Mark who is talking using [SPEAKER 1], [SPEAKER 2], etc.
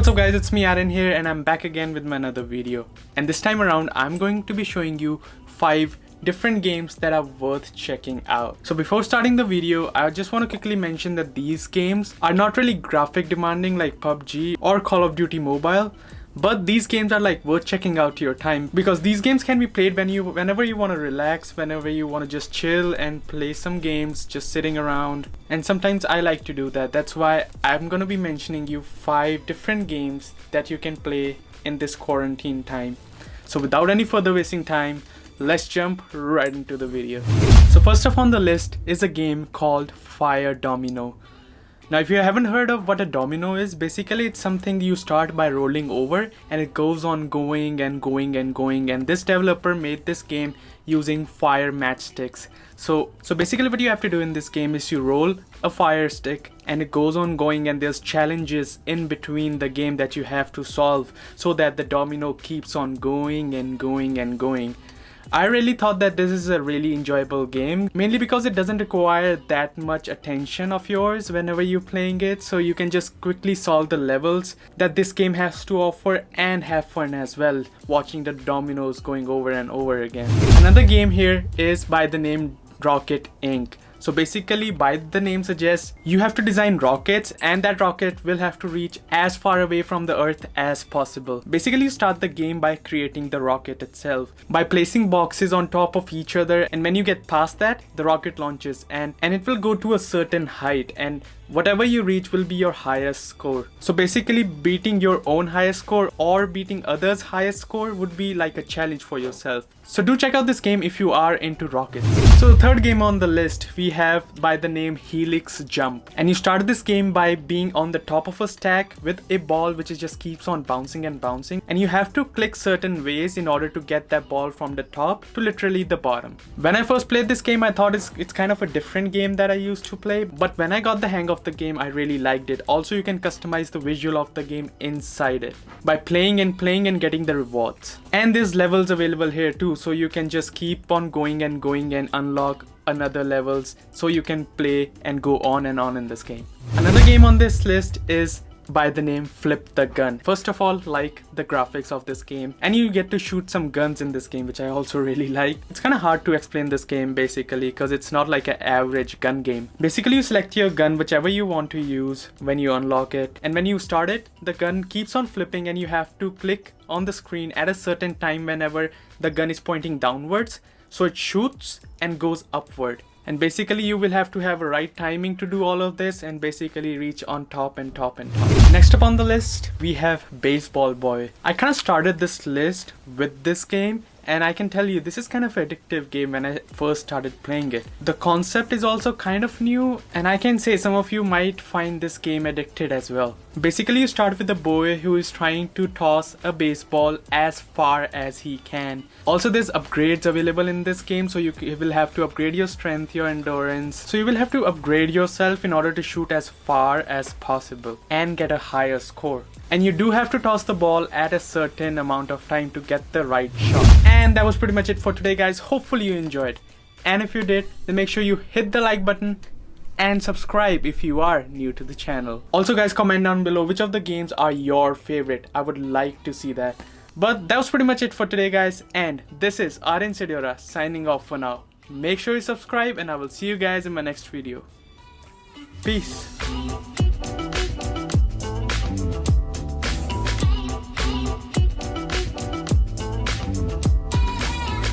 [SPEAKER 1] What's up guys, it's me Aryan here and I'm back again with my another video. And this time around I'm going to be showing you 5 different games that are worth checking out. So before starting the video, I just want to quickly mention that these games are not really graphic demanding like PUBG or Call of Duty Mobile. But these games are like worth checking out your time because these games can be played whenever you want to relax, whenever you want to just chill and play some games just sitting around. And sometimes I like to do that. That's why I'm going to be mentioning you 5 different games that you can play in this quarantine time. So without any further wasting time, let's jump right into the video. So first up on the list is a game called Fire Domino. Now if you haven't heard of what a domino is, basically it's something you start by rolling over and it goes on going and going and going, and this developer made this game using fire matchsticks. So basically what you have to do in this game is you roll a fire stick and it goes on going, and there's challenges in between the game that you have to solve so that the domino keeps on going and going and going. I really thought that this is a really enjoyable game, mainly because it doesn't require that much attention of yours whenever you're playing it, so you can just quickly solve the levels that this game has to offer and have fun as well, watching the dominoes going over and over again. Another game here is by the name Rocket Inc. So basically, by the name suggests, you have to design rockets and that rocket will have to reach as far away from the earth as possible. Basically, you start the game by creating the rocket itself, by placing boxes on top of each other, and when you get past that, the rocket launches and it will go to a certain height, and whatever you reach will be your highest score. So basically, beating your own highest score or beating others' highest score would be like a challenge for yourself. So do check out this game if you are into rockets. So the third game on the list we have by the name Helix Jump. And you start this game by being on the top of a stack with a ball which just keeps on bouncing and bouncing. And you have to click certain ways in order to get that ball from the top to literally the bottom. When I first played this game, I thought it's kind of a different game that I used to play. But when I got the hang of the game, I really liked it. Also, you can customize the visual of the game inside it by playing and getting the rewards. And there's levels available here too, so you can just keep on going and unlock another levels, so you can play and go on and on in this game. Another game on this list is by the name Flip the Gun. First of all, like the graphics of this game, and you get to shoot some guns in this game, which I also really like. It's kind of hard to explain this game basically because it's not like an average gun game. Basically, you select your gun whichever you want to use when you unlock it, and when you start it, the gun keeps on flipping and you have to click on the screen at a certain time whenever the gun is pointing downwards, so it shoots and goes upward. And basically you will have to have a right timing to do all of this and basically reach on top and top and top. Next up on the list, we have Baseball Boy. I kind of started this list with this game, and I can tell you this is kind of an addictive game when I first started playing it. The concept is also kind of new, and I can say some of you might find this game addicted as well. Basically, you start with a boy who is trying to toss a baseball as far as he can. Also, there's upgrades available in this game, so you will have to upgrade your strength, your endurance. So you will have to upgrade yourself in order to shoot as far as possible and get a higher score. And you do have to toss the ball at a certain amount of time to get the right shot. And that was pretty much it for today, guys. Hopefully you enjoyed. And if you did, then make sure you hit the like button and subscribe if you are new to the channel. Also guys, comment down below which of the games are your favorite. I would like to see that. But that was pretty much it for today, guys. And this is Aryan Sadyora signing off for now. Make sure you subscribe and I will see you guys in my next video. Peace.